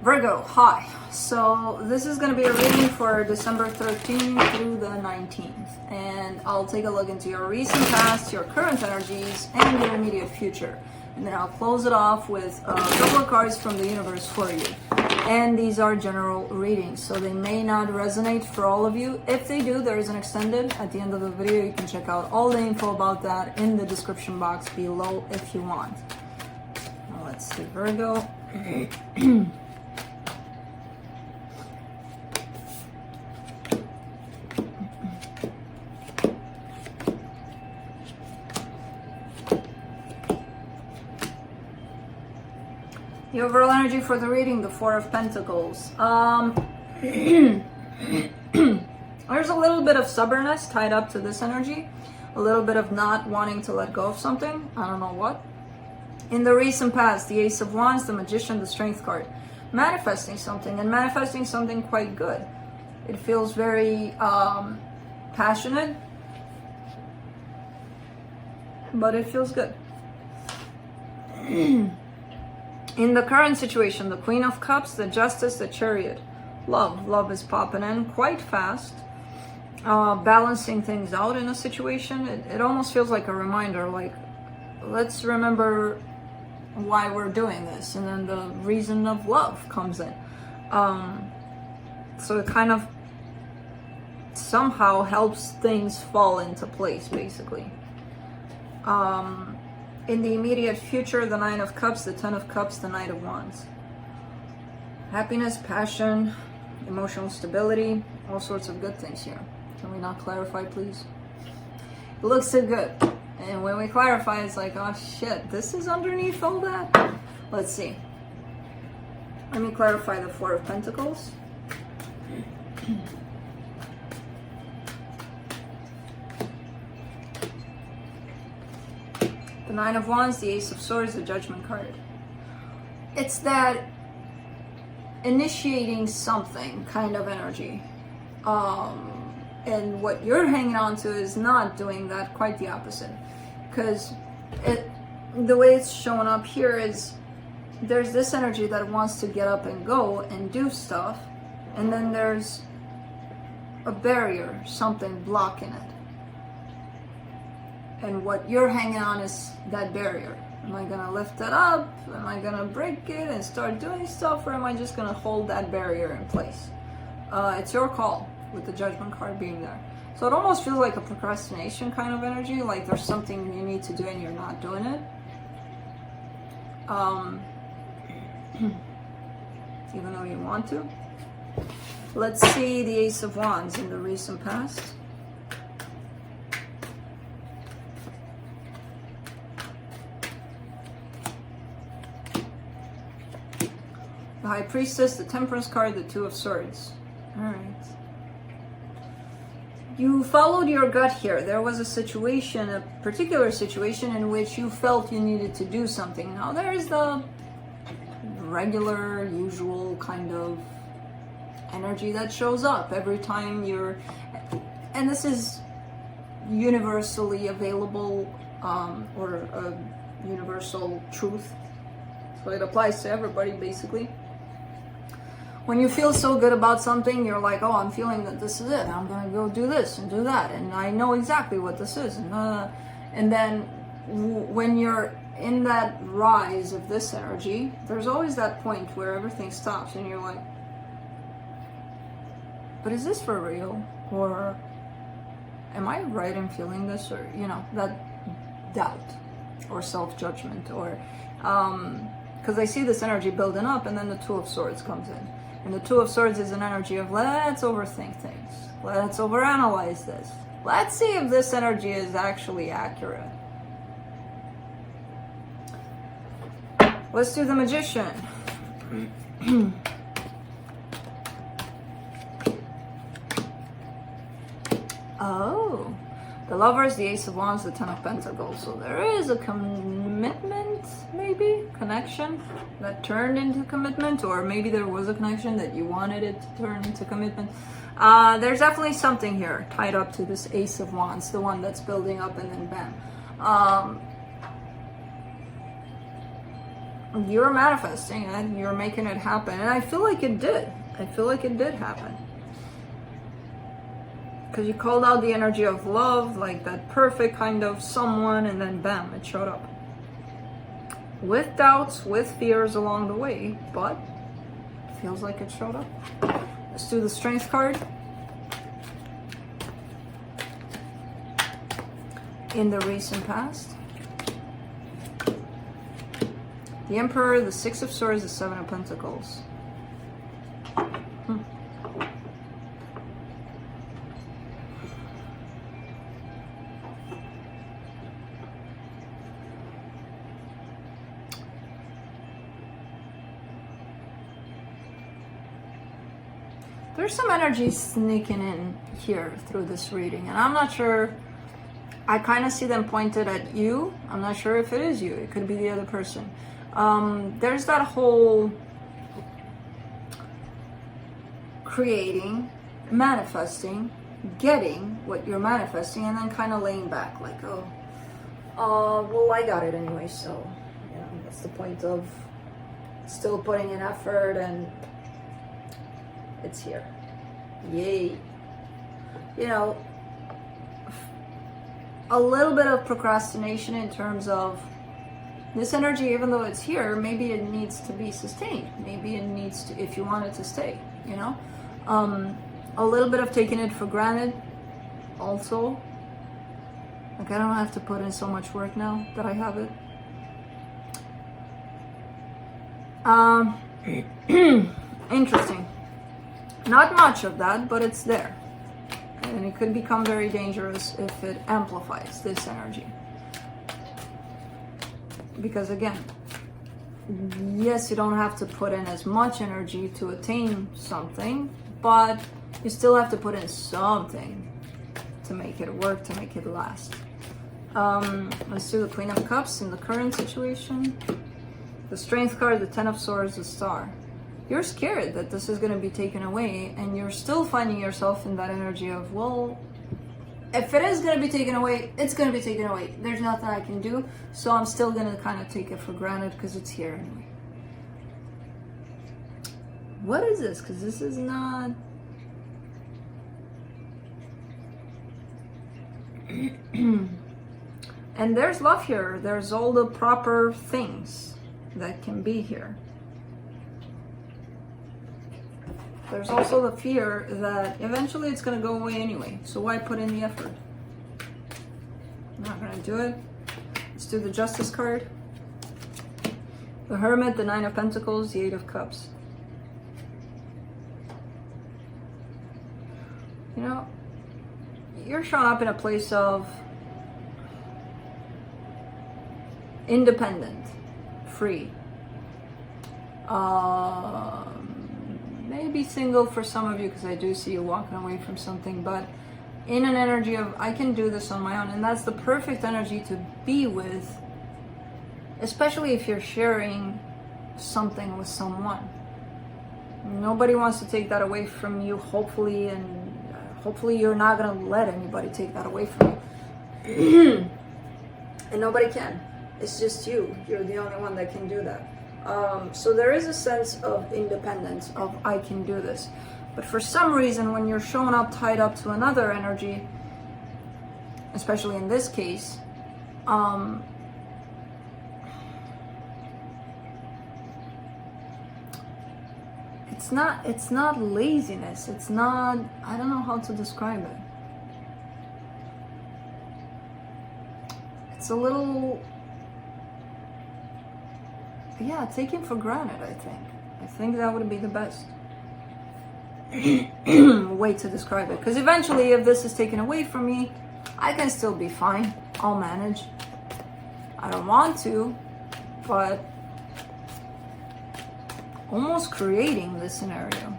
Virgo, hi. So this is going to be a reading for December 13th through the 19th. And I'll take a look into your recent past, your current energies, and your immediate future. And then I'll close it off with a couple of cards from the universe for you. And these are general readings, so they may not resonate for all of you. If they do, there is an extended at the end of the video. You can check out all the info about that in the description box below if you want. Now let's see, Virgo. The overall energy for the reading, the Four of Pentacles. There's a little bit of stubbornness tied up to this energy. A little bit of not wanting to let go of something. I don't know what. In the recent past, the Ace of Wands, the Magician, the Strength card. Manifesting something, and manifesting something quite good. It feels very passionate. But it feels good. In the current situation, the Queen of Cups, the Justice, the Chariot. Love is popping in quite fast. Balancing things out in a situation. It almost feels like a reminder, like, let's remember why we're doing this. And then the reason of love comes in. So it kind of somehow helps things fall into place, basically. In the immediate future, the Nine of Cups, the Ten of Cups, the Knight of Wands. Happiness, passion, emotional stability, all sorts of good things here. Can we not clarify, please? It looks so good. And when we clarify, it's like, oh shit, this is underneath all that? Let's see. Let me clarify the Four of Pentacles. The Nine of Wands, the Ace of Swords, the Judgment card. It's that initiating something kind of energy. And what you're hanging on to is not doing that, quite the opposite. Because the way it's showing up here is there's this energy that wants to get up and go and do stuff. And then there's a barrier, something blocking it. And what you're hanging on is that barrier. Am I gonna lift it up? Am I gonna break it and start doing stuff? Or am I just gonna hold that barrier in place? It's your call, with the Judgment card being there. So it almost feels like a procrastination kind of energy, like there's something you need to do and you're not doing it. Even though you want to. Let's see the Ace of Wands in the recent past. The High Priestess, the Temperance card, the Two of Swords. Alright. You followed your gut here. There was a situation, a particular situation in which you felt you needed to do something. Now there's the regular, usual kind of energy that shows up every time you're... And this is universally available, or a universal truth. So it applies to everybody, basically. When you feel so good about something, you're like, oh, I'm feeling that this is it. I'm going to go do this and do that. And I know exactly what this is. And then when you're in that rise of this energy, there's always that point where everything stops and you're like, but is this for real? Or am I right in feeling this? Or, you know, that doubt or self-judgment. Or, because I see this energy building up and then the Two of Swords comes in. And the Two of Swords is an energy of let's overthink things. Let's overanalyze this. Let's see if this energy is actually accurate. Let's do the Magician. Oh, the Lovers, the Ace of Wands, the Ten of Pentacles. So there is a commitment, maybe, connection that turned into commitment, or maybe there was a connection that you wanted it to turn into commitment. There's definitely something here tied up to this Ace of Wands, the one that's building up and then bam. you're manifesting it, you're making it happen. And I feel like it did. I feel like it did happen. Because you called out the energy of love, like that perfect kind of someone, and then bam, it showed up. With doubts, with fears along the way, but it feels like it showed up. Let's do the Strength card. In the recent past. The Emperor, the Six of Swords, the Seven of Pentacles. There's some energy sneaking in here through this reading, and I'm not sure. I kind of see them pointed at you. I'm not sure if it is you. It could be the other person. There's that whole creating, manifesting, getting what you're manifesting, and then kind of laying back like, well, I got it anyway, so that's the point of still putting in effort, and it's here. Yay. A little bit of procrastination in terms of this energy, even though it's here, maybe it needs to be sustained. Maybe it needs to, if you want it to stay, a little bit of taking it for granted also. Like, I don't have to put in so much work now that I have it. Interesting. Not much of that, but it's there. And it could become very dangerous if it amplifies this energy. Because again, yes, you don't have to put in as much energy to attain something, but you still have to put in something to make it work, to make it last. Let's do the Queen of Cups in the current situation. The Strength card, the Ten of Swords, the Star. You're scared that this is going to be taken away, and you're still finding yourself in that energy of, well, if it is going to be taken away, it's going to be taken away. There's nothing I can do, so I'm still going to kind of take it for granted because it's here anyway. What is this? Because this is not... And there's love here. There's all the proper things that can be here. There's also the fear that eventually it's going to go away anyway. So why put in the effort? I'm not going to do it. Let's do the Justice card. The Hermit, the Nine of Pentacles, the Eight of Cups. You're showing up in a place of independent, free. Maybe single for some of you, because I do see you walking away from something, but in an energy of, I can do this on my own. And that's the perfect energy to be with, especially if you're sharing something with someone. Nobody wants to take that away from you, hopefully, and hopefully you're not going to let anybody take that away from you. And nobody can. It's just you. You're the only one that can do that. So there is a sense of independence, of I can do this. But for some reason, when you're showing up tied up to another energy, especially in this case, it's not laziness. It's not, I don't know how to describe it. It's a little, yeah, taken for granted, I think. I think that would be the best way to describe it. Because eventually, if this is taken away from me, I can still be fine. I'll manage. I don't want to, but almost creating this scenario.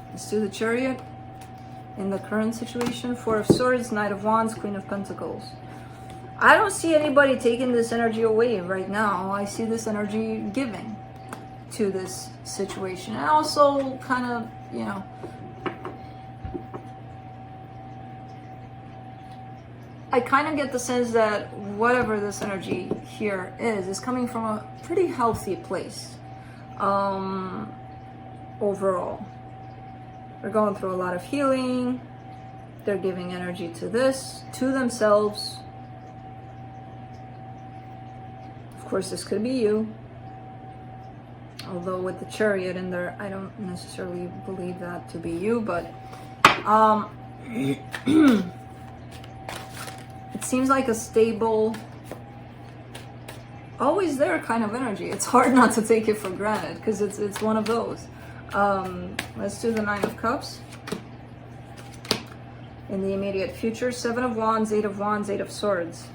Let's do the Chariot in the current situation. Four of Swords, Knight of Wands, Queen of Pentacles. I don't see anybody taking this energy away right now. I see this energy giving to this situation. And also kind of, I kind of get the sense that whatever this energy here is coming from a pretty healthy place overall. They're going through a lot of healing. They're giving energy to this, to themselves. Of course, this could be you. Although with the Chariot in there, I don't necessarily believe that to be you, but it seems like a stable, always there kind of energy. It's hard not to take it for granted because it's one of those. Let's do the Nine of Cups. In the immediate future, Seven of Wands, Eight of Wands, Eight of Swords.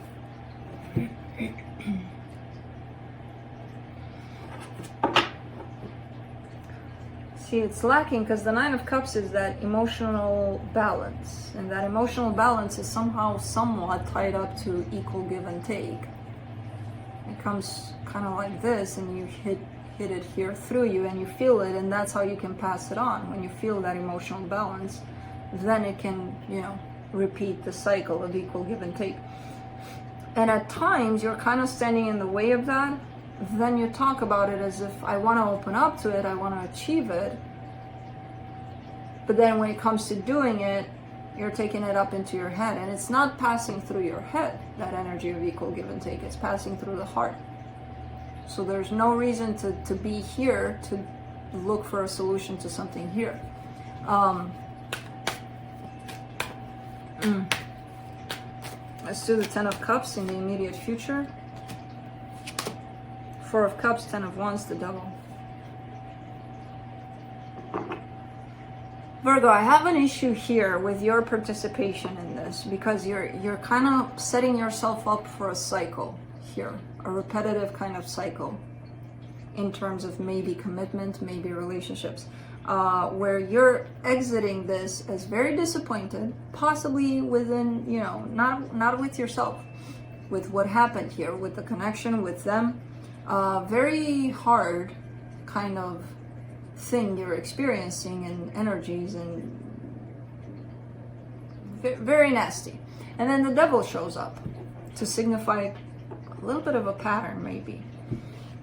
See, it's lacking because the Nine of Cups is that emotional balance. And that emotional balance is somehow somewhat tied up to equal give and take. It comes kind of like this, and you hit it here through you, and you feel it, and that's how you can pass it on. When you feel that emotional balance, then it can, repeat the cycle of equal give and take. And at times, you're kind of standing in the way of that. Then you talk about it as if I want to open up to it, I want to achieve it. But then when it comes to doing it, you're taking it up into your head, and it's not passing through your head, that energy of equal give and take. It's passing through the heart. So there's no reason to be here to look for a solution to something here. Let's do the Ten of Cups in the immediate future. Four of Cups, Ten of Wands, the Devil. Virgo, I have an issue here with your participation in this because you're kind of setting yourself up for a cycle here, a repetitive kind of cycle in terms of maybe commitment, maybe relationships, where you're exiting this as very disappointed, possibly within, not with yourself, with what happened here, with the connection with them. Very hard kind of thing you're experiencing, and energies, and very nasty. And then the Devil shows up to signify a little bit of a pattern, maybe,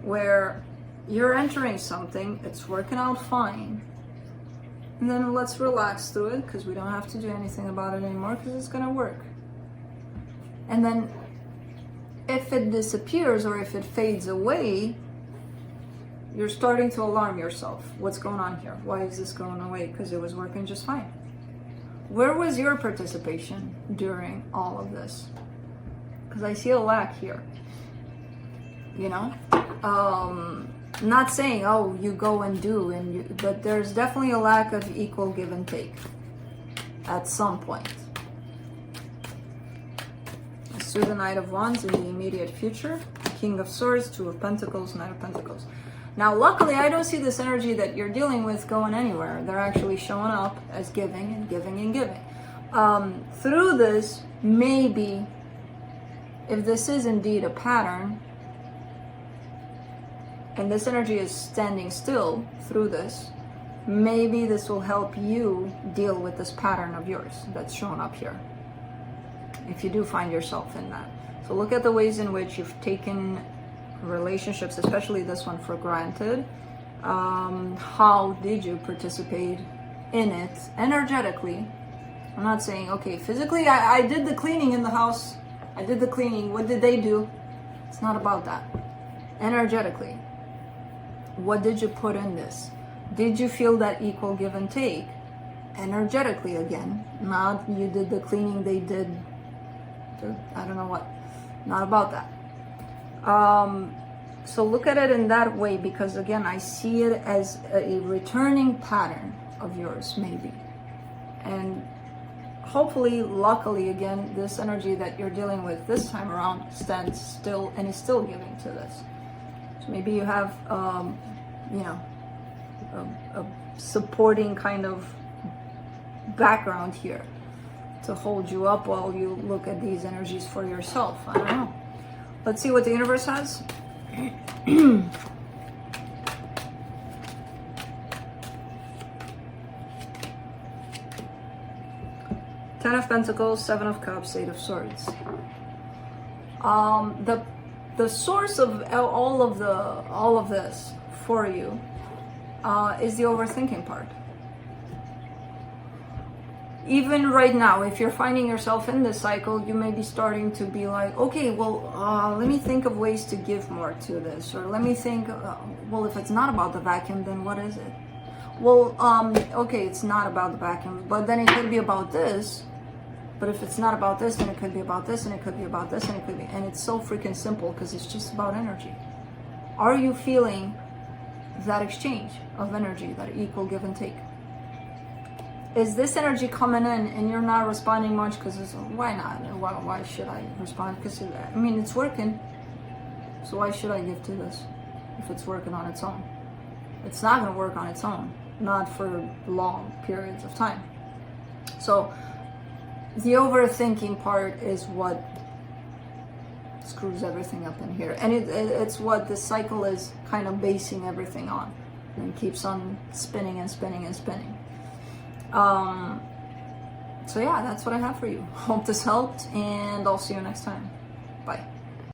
where you're entering something, it's working out fine, and then let's relax through it because we don't have to do anything about it anymore because it's going to work. And then if it disappears or if it fades away, you're starting to alarm yourself. What's going on here? Why is this going away? Because it was working just fine. Where was your participation during all of this? Because I see a lack here. Not saying, oh, you go and do, but there's definitely a lack of equal give and take at some point. Let's do the Knight of Wands in the immediate future. King of Swords, Two of Pentacles, Knight of Pentacles. Now, luckily, I don't see this energy that you're dealing with going anywhere. They're actually showing up as giving and giving and giving. Through this, maybe, if this is indeed a pattern, and this energy is standing still through this, maybe this will help you deal with this pattern of yours that's shown up here, if you do find yourself in that. So look at the ways in which you've taken relationships, especially this one, for granted. How did you participate in it energetically? I'm not saying, okay, physically I did the cleaning in the house, I did the cleaning, what did they do? It's not about that. Energetically, what did you put in this? Did you feel that equal give and take? Energetically, again, not you did the cleaning, they did I don't know what. Not about that. So look at it in that way, because again, I see it as a returning pattern of yours, maybe. And hopefully, luckily, again, this energy that you're dealing with this time around stands still and is still giving to this. So maybe you have, a supporting kind of background here to hold you up while you look at these energies for yourself. I don't know. Let's see what the universe has. Ten of Pentacles, Seven of Cups, Eight of Swords. The source of all of this for you is the overthinking part. Even right now, if you're finding yourself in this cycle, you may be starting to be like, okay, well, let me think of ways to give more to this, or let me think, well, if it's not about the vacuum, then what is it? Well, okay, it's not about the vacuum, but then it could be about this. But if it's not about this, then it could be about this, and it could be about this, and it could be, and it's so freaking simple because it's just about energy. Are you feeling that exchange of energy, that equal give and take? Is this energy coming in and you're not responding much because it's, why not? Why should I respond? Because, I mean, it's working. So why should I give to this if it's working on its own? It's not going to work on its own, not for long periods of time. So the overthinking part is what screws everything up in here. And it's what the cycle is kind of basing everything on, and keeps on spinning and spinning and spinning. So yeah, that's what I have for you. Hope this helped, and I'll see you next time. Bye.